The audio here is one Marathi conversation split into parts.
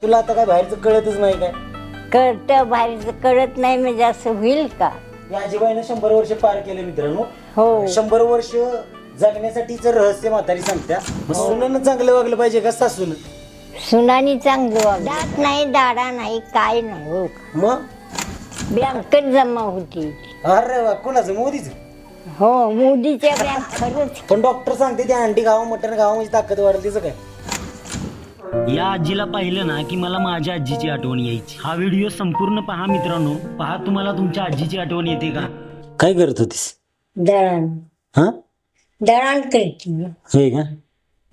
तुला आता काय बाहेरचं कळतच नाही काय? कळतं बाहेरचं कळत नाही म्हणजे असं होईल का? या आजीबाईनं 100 वर्ष पार केले मित्रांनो. हो 100 वर्ष जगण्यासाठीचं रहस्य म्हातारी सांगत्या. मग सुनेनं चांगलं वागलं पाहिजे का सासून? सुनानी चांगलं वागलं. दात नाही दाडा नाही काय नाही हो का? मग बँकेत जमा होती. अरे वा, कोणाचं? मोदीच? हो मोदीच्या बँक खरंच. पण डॉक्टर सांगते ते अंडी खावं मटण खावं म्हणजे ताकद वाढेल. तिचं काय? या आजीला पाहिलं ना की मला माझ्या आजीची आठवण यायची. हा व्हिडिओ संपूर्ण पहा मित्रांनो. पहा तुम्हाला तुमच्या आजीची आठवण येते का? काय करत होतीस? दळण हा दळण करते. होय का?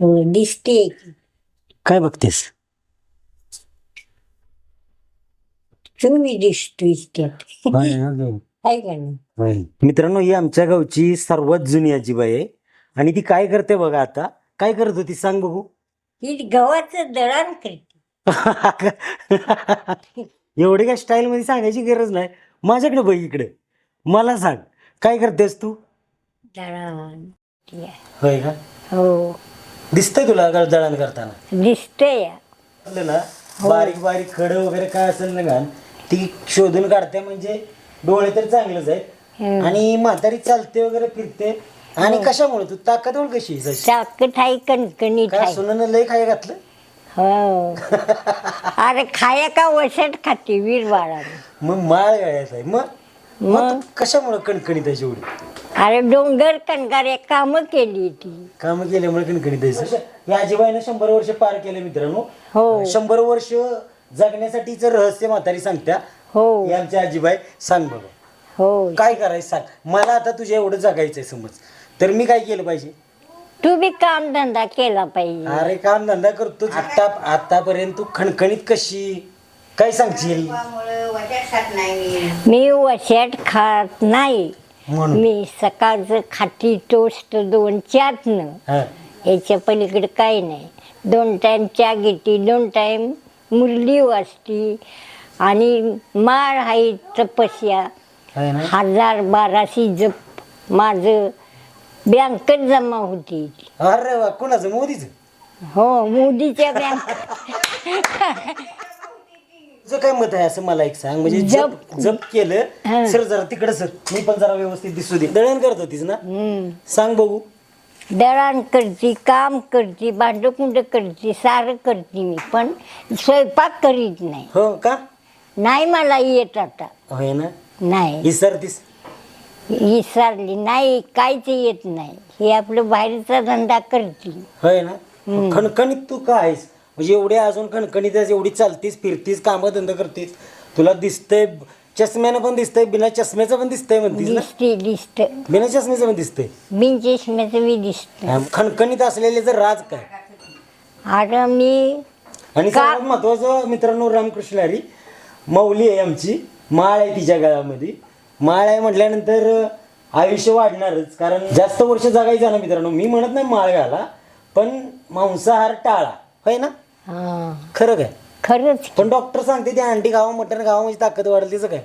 हो दिसते. काय बघतेस? तुम्ही दिसतोय त्यात होय ना, होय. आहे का नाही? होय. मित्रांनो, ही आमच्या गावची सर्वात जुनी आजीबाई आहे. आणि ती काय करते बघा. आता काय करत होती सांग बघू. ही गव्हाचं दळण करते. एवढी काय स्टाईल मध्ये सांगायची गरज नाही. माझ्याकडे बघ, इकडे मला सांग काय करतेस तू? दळण होय का? हो दिसतंय तुला दळण करताना? दिसतंय. आपलं ना बारीक बारीक खड वगैरे काय असेल ना घाण ती शोधून काढते. म्हणजे डोळे तर चांगलेच आहेत. आणि म्हातारी चालते वगैरे फिरते. आणि कशामुळे तू ताकदवर कशी आहे? ताकद आहे कणकणी काय सुनानं लय खाय घातलं? हो अरे खाया का वशट खाते वीर बाळा. मग माळ गायचा आहे. मग कशामुळे कणकणीत आहे एवढी? अरे डोंगर कणकारे काम केली ती. काम केल्यामुळे कणकणीत आहे. या आजीबाईनं 100 वर्ष पार केले मित्रांनो. हो 100 वर्ष जगण्यासाठीचं रहस्य म्हातारी सांगत्या. हो ही आमची आजीबाई. सांग बघा हो काय करायचं सांग. मला आता तुझ्या एवढं जगायचंय समज, तर मी काय केलं पाहिजे? तू बी काम धंदा केला पाहिजे. अरे काम धंदा करतो. आतापर्यंत तू खणखणीत कशी काय सांगशील? मी वशट खात नाही. म्हणून मी सकाळचं खाती टोस्ट 2 चहातनं. हा. याच्या पलीकडे काही नाही. 2 टाइम चहा घेते, 2 टाइम मुरली वाजती. आणि माळ आहे तपस्या. है ना? 1000-1200 जप माझं बँकेत जमा होती. अरे वा, कोणाचं? मोदीच? हो मोदीच्या बँक. तुझं काय मत आहे असं मला एक सांग. म्हणजे जप केलं सर जरा तिकडे सर, मी पण जरा व्यवस्थित दिसू दे. दळण करत होतीस ना? सांग बघू. दळण करते, काम करते, भांडकुंड करते, सारं करते मी. पण स्वयंपाक करीत नाही. हो का? नाही मला येत आता. होय ना? नाही विसरतीस? विसरली नाही. काहीच येत नाही. हे आपलं बाहेरचा धंदा करते. होय ना? खणखणीत तू काय आहेस? म्हणजे एवढे अजून खणखणीत आहेस, एवढी चालतीस फिरतीस कामं धंदा करतीस. तुला दिसतंय, चष्म्यानं पण दिसतंय, बिना चष्म्याचं पण दिसतंय म्हणतीस ना? दिसते बिना चष्म्याचं पण दिसतंय. बिनचष्म्याचं बी दिसत. खणखणीत असलेले राज काय? अरे मी आणि सर्वात महत्वाचं मित्रांनो, रामकृष्ण हरी माऊली आहे आमची. माळ आहे तिच्या गळ्यामध्ये. माळ आहे म्हटल्यानंतर आयुष्य वाढणारच. कारण जास्त वर्ष जगायचं ना मित्रांनो. मी म्हणत नाही माळ घाला, पण मांसाहार टाळा. होय ना? हा खरं काय? खरंच. पण डॉक्टर सांगते ते अंडी खावं मटण खावं म्हणजे ताकद वाढेल. तिचं काय?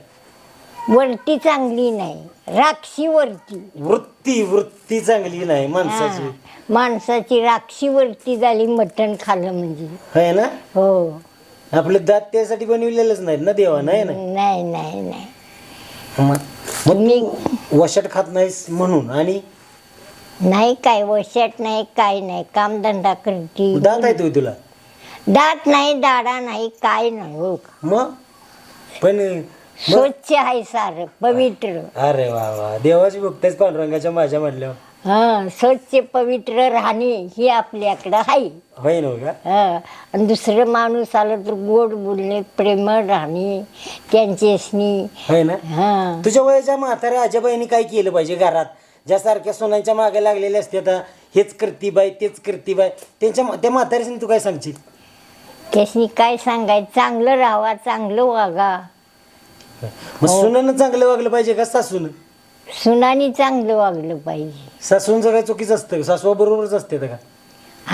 वरती चांगली नाही, राक्षी वरती. वृत्ती चांगली नाही माणसाची. माणसाची राक्षी वरती झाली मटण खाल्लं म्हणजे. होय ना? हो. आपले दात त्यासाठी बनविलेलंच नाहीत ना देवा. नाही ना? नाही नाही नाही. मग मी तू वशट खात नाहीस म्हणून. आणि नाही काय वशट नाही काय नाही. कामधंदा करते. दात आहे तू तुला? दात नाही दाडा नाही काय नाही हो का? मग पण स्वच्छ आहे सारं पवित्र. अरे वा वा, देवाची भक्तीच पांडुरंगाच्या माझ्या म्हटल्यावर. हा स्वच्छ पवित्र राहणे ही आपल्याकडं आहे. होय ना का? हा. आणि दुसरं माणूस आलं तर गोड बोलणे, प्रेमळ राहणे त्यांच्यासनी. होय ना? हा. तुझ्या वयाच्या म्हाताऱ्या आजोबाईंनी काय केलं पाहिजे घरात? ज्या सारख्या सोन्यांच्या मागे लागलेले असते आता, हेच करती बाई तेच करती बाई, त्या म्हाताऱ्याने तू काय सांगशील? त्यासनी काय सांगायचं? चांगलं राहावा, चांगलं वागा. मग सुनानं चांगलं वागलं पाहिजे का सासून? सुनानी चांगलं वागलं पाहिजे. सासूंचं काय चुकीचं असतं? सासवा बरोबरच असते का?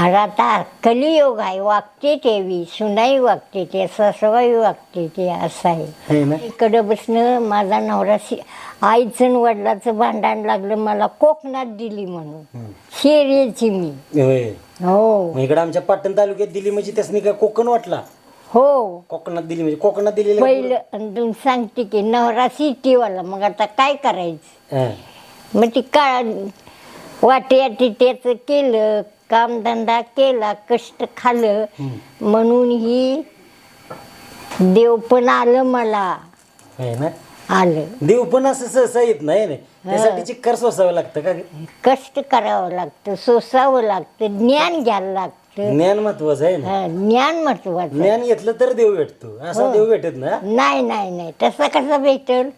अरे आता कलियोग आहे. वागते तेवी सुनाई वागते ते, सासवाई वागते ते, असं आहे. है ना? इकडं बसणं माझा नवरा आईचं आणि वडिलाचं भांडण लागलं, मला कोकणात दिली म्हणून. शेरीची मी. होय. हो मग इकडे आमच्या पाटण तालुक्यात दिली म्हणजे त्यासनी काय कोकण वाटला? हो कोकणात दिली म्हणजे कोकणात दिलेलं पहिलं आणि तुम सांगते की नवरा सिटीवाला, मग आता काय करायचं. हा. मग ती वाट्या त्याचं केलं, कामधंदा केला, कष्ट खाल्लं, म्हणून ही देव पण आलं मला. आहे ना. आलं. देव पण असं सहसा येत नाही ना, त्यासाठी चिक्कर सोसावं लागतं का ग? कष्ट करावं लागतं, सोसावं लागतं, ज्ञान घ्यायला लागतं. ज्ञान महत्वाचं आहे ना. ज्ञान महत्वाचं. ज्ञान घेतलं तर देव भेटतो, असा देव भेटत ना. नाही नाही नाही, तसा कसा भेटल.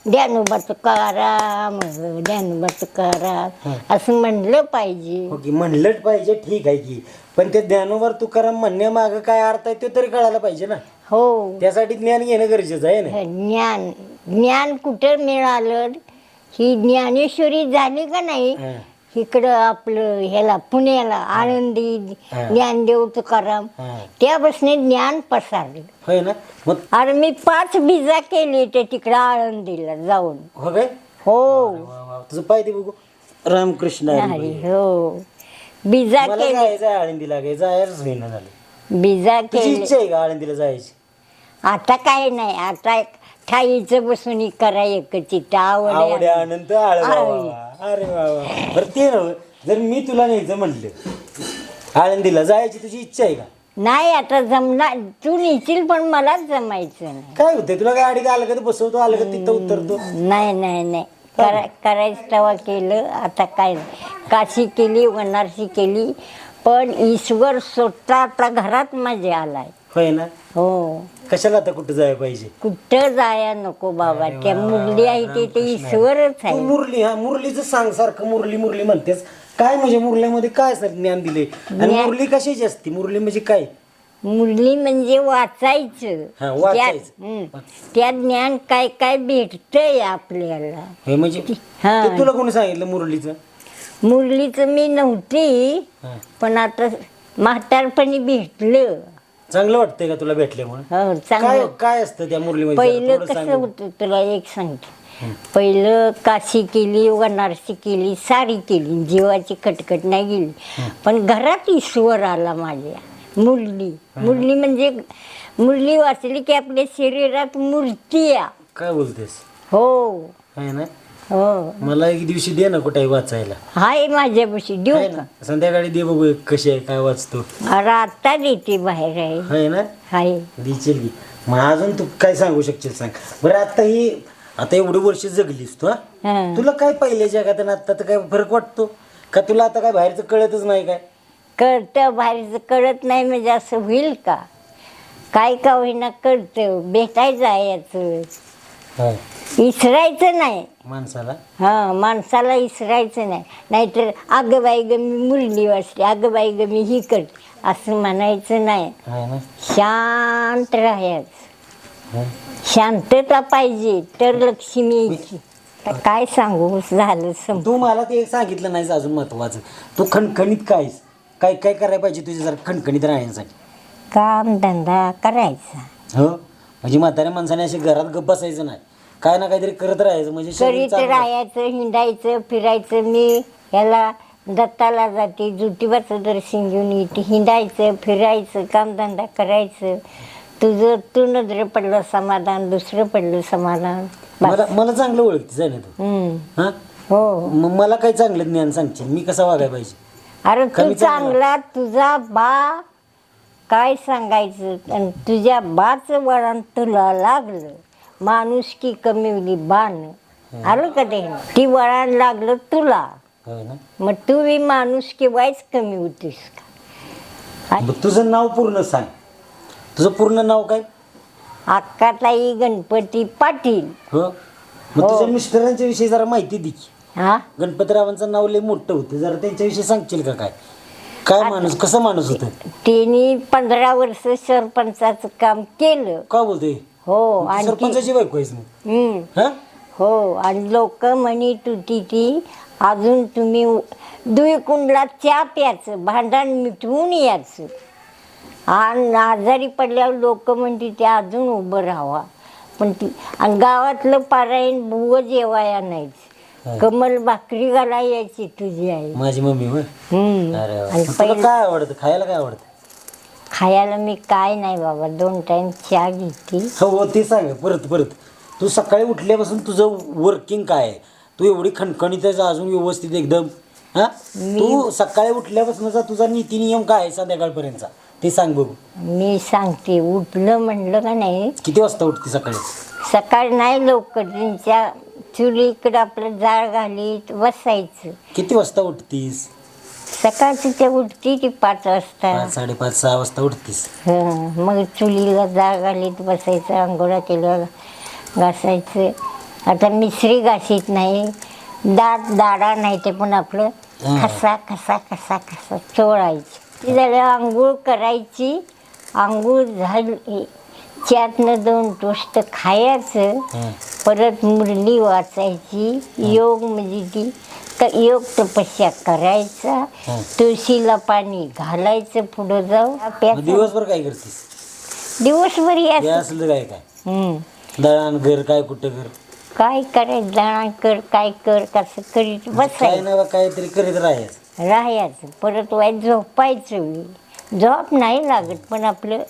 ज्ञानोबा तुकाराम, ज्ञानोबा तुकाराम असं म्हणलं पाहिजे. हो की, म्हणलंच पाहिजे, ठीक आहे की, पण ते ज्ञानोबा तुकाराम म्हणण्यामागं काय अर्थ आहे ते तरी कळायला पाहिजे ना. हो. त्यासाठी ज्ञान घेणं गरजेचं आहे ना. ज्ञान ज्ञान कुठं मिळालं. ही ज्ञानेश्वरी झाली का नाही हा. इकडं आपलं ह्याला पुण्याला आळंदी ज्ञानदेव तुकाराम, हा. त्यापासून ज्ञान पसरलं. होय ना. मग अरे मी 5 बिजा केले ते तिकडं आळंदीला जाऊन. हो काय. हो. वा, वा. तुझं पाय दे बघू. रामकृष्ण हरी अरे बोल. हो. बिजा मला केले, जायचं आहे आळंदीला, काय जायच होईना झालं. बिजा तुझी केले. इच्छा आहे का आळंदीला जायची? आता काय नाही, आता ठाईचं बसून करा एकच इथं आवड आवडे आहे. आनंद अरे वा वा. बरं ते नव्ह, जर मी तुला न्यायचं म्हटलं आळंदीला जायची तुझी इच्छा आहे का? नाही आता जमणार, तू नेशील पण मलाच जमायचं नाही. काय होतंय तुला, गाडीत आलं का बसवतो, आलं का तिथं उतरतो. नाही नाही नाही, करायचं तेव्हा केलं. आता काय नाही. काशी केली, बनारसी केली, पण ईश्वर स्वतः आता घरात माझ्या आलाय. होय ना. हो. कशाला आता कुठं जायला पाहिजे? कुठं जाया नको बाबा, त्या मुरली आहे ते ईश्वरच तू आहे. मुरली, हा मुरलीचं सांग, सारखं मुरली मुरली म्हणतेस काय, म्हणजे मुरल्यामध्ये काय सर ज्ञान दिले, आणि मुरली कशाची असते? मुरली म्हणजे काय? मुरली म्हणजे वाचायचं. हा, वाचायचं. त्या ज्ञान काय काय भेटतंय आपल्याला. हे म्हणजे हा. ते तुला कोणी सांगितलं मुरलीचं? मुरलीचं मी नव्हती, हा. पण आता म्हातारपणी भेटलं. चांगलं वाटतंय का तुला भेटल्यामुळे? हो काय चांगलं. काय असतं त्या मुरलीमध्ये? पहिलं थोडं कसं सांग. होतं तुला एक सांगते. पहिलं काशी केली, बनारसी केली, सारी केली, जीवाची कटकट नाही गेली, पण घरात ईश्वर आला माझ्या. मुरली म्हणजे मुरली वाचली की आपल्या शरीरात मूर्ती आहे. काय बोलतेस? हो. आहे ना. हो. मला एक दिवशी दे ना कुठे वाचायला. हाय माझ्यापाशी, देऊ आहे का? ना? संध्याकाळी दे बघू एक कशी आहे, काय वाचतो. अरे आता देते, बाहेर आहे. आहे ना. हाय. दिचेल की. मग अजून तू काय सांगू शकशील सांग बरं. आता एवढी वर्ष जगलीस तू, हा. तुला काय पहिल्या जगात आणि आता तर काय फरक वाटतो का? तुला आता काय बाहेरचं कळतच नाही काय? कळतं, बाहेरचं कळत नाही म्हणजे असं होईल का? काय का होईना कळतं, भेटायचं आहे याचं. होय. इसरायचं नाही माणसाला. हा, माणसाला इसरायचं नाही. नाहीतर अगं बाई ग मी मुरली वाचली, अगं बाई ग मी ही करते असं म्हणायचं नाही. आहे ना. शांत राहायचं. हं. शांतता पाहिजे तर लक्ष्मी यायची. आता काय सांगू, झालं तू मला ते एक सांगितलं नाहीस अजून महत्वाचं. तू खणखणीत कायस काय काय करायला पाहिजे तुझ्या जरा खणखणीत राहण्यासाठी? काम धंदा करायचा. हो, म्हणजे म्हाताऱ्या माणसाने असे घरात गप्प बसायचं नाही, काय ना काहीतरी करत राहायचं, म्हणजे शरीर करीत चांगलं. राहायचं, हिंडायचं, फिरायचं. मी ह्याला दत्ताला जाते, ज्योतिबाचं दर्शन घेऊन येते, हिंडायचं, फिरायचं, कामधंदा करायचं. तुझं तू नजरे पडलं समाधान, दुसरं पडलं समाधान. मला चांगलं ओळखतेच आहे ना तू. हा. हो. मग मला काय चांगलं ज्ञान सांगशील, मी कसा वागायला पाहिजे? अरे कमी तू चांगला, तुझा बा काय सांगायचं, आणि तुझ्या बाचं वळण तुला लागलं, माणूस की कमी होती बाण. आलं का ते? ती वळण लागलं तुला, होय ना. मग तू बी माणूस की वाईच कमी होतीस का? मग तुझं नाव पूर्ण सांग. तुझं पूर्ण नाव काय? अक्काताई गणपती पाटील. हो. मग तुझ्या मिस्टरांच्या विषयी जरा माहिती दे की. हा. गणपतरावांचं नाव लय मोठं होतं, जरा त्यांच्याविषयी सांगशील का? काय काय माणूस, कसं माणूस होतं? तिने 15 वर्ष सरपंचाचं काम केलं. का बोलतोय? हो. आणि सरपंचाची बायको आहेस मग? हा. हो. आणि लोक म्हणत होती ती अजून तुम्ही दुई कुंडला चहा प्यायचं, भांडण मिटवून यायचं. आणि आजारी पडल्यावर लोक म्हणते ते अजून उभं राहावा. पण ती आणि गावातलं पारायण बुव जेवाया नाहीच, कमल भाकरी घाला यायची तुझी आई. माझी मम्मी होय. हम्म. अरे वा. आणि तुला काय आवडतं खायला? काय आवडतं? खायला मी काय नाही बाबा, 2 टाइम चहा घेते. हो ते सांग परत परत. तू सकाळी उठल्यापासून तुझं वर्किंग काय आहे? तू एवढी खणखणीत आहेस अजून व्यवस्थित एकदम. हा तू सकाळी उठल्यापासूनचा तुझा नीती नियम काय आहे संध्याकाळपर्यंतचा ते सांग बघू. मी सांगते, उठलं म्हणलं का नाही, किती वाजता उठते सकाळी? सकाळी नाही लवकर, त्यांच्या चुलीकडं आपलं जाळ घालीत बसायचं. किती वाजता उठतीस? सकाळची ते उठती ती 5 वाजता. 5, 5:30, 6 वाजता उठतीस. हं, मग चुलीला जाळ घालीत बसायचं, आंघोळा केल्यावर घासायचं. आता मिसरी घासीत नाही, दाडा नाही ते पण आपलं खसा खसा खसा खसा चोळायचं. ती झाल्यावर आंघोळ करायची. आंघोळ झाली त्यातनं 2 टोस्ट खायचं. परत मुरली वाचायची. योग म्हणजे ती योग तपस्या करायचा. तुळशीला पाणी घालायचं पुढं जाऊ. मग दिवसभर काय करतीस? दिवसभर हे यायचं. असलं काय काय दळण घर काय कुठं घर काय करायचं, दळण कर, काय कर, कसं करीत काय बसायचं, ना काहीतरी करीत राहायचं. राहायचं. परत वाईट झोपायचं. झोप नाही लागत पण आपलं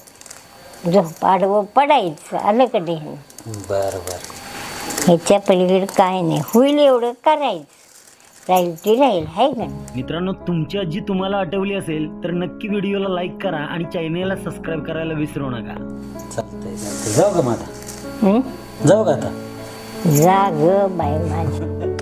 झोप आडवं पडायचं. आलं का ध्यान? बरं बरं. ह्याच्या पलीकडे काय नाही, होईल एवढं करायचं. राहील ती राहील, आहे का? मित्रांनो, तुमची आजी तुम्हाला आठवली असेल तर नक्की व्हिडिओला लाईक करा आणि चॅनेलला सबस्क्राईब करायला विसरू नका. चालतंय चालतंय. जाऊ का मग आता? हं? जाऊ का आता? जा ग बाई माझी.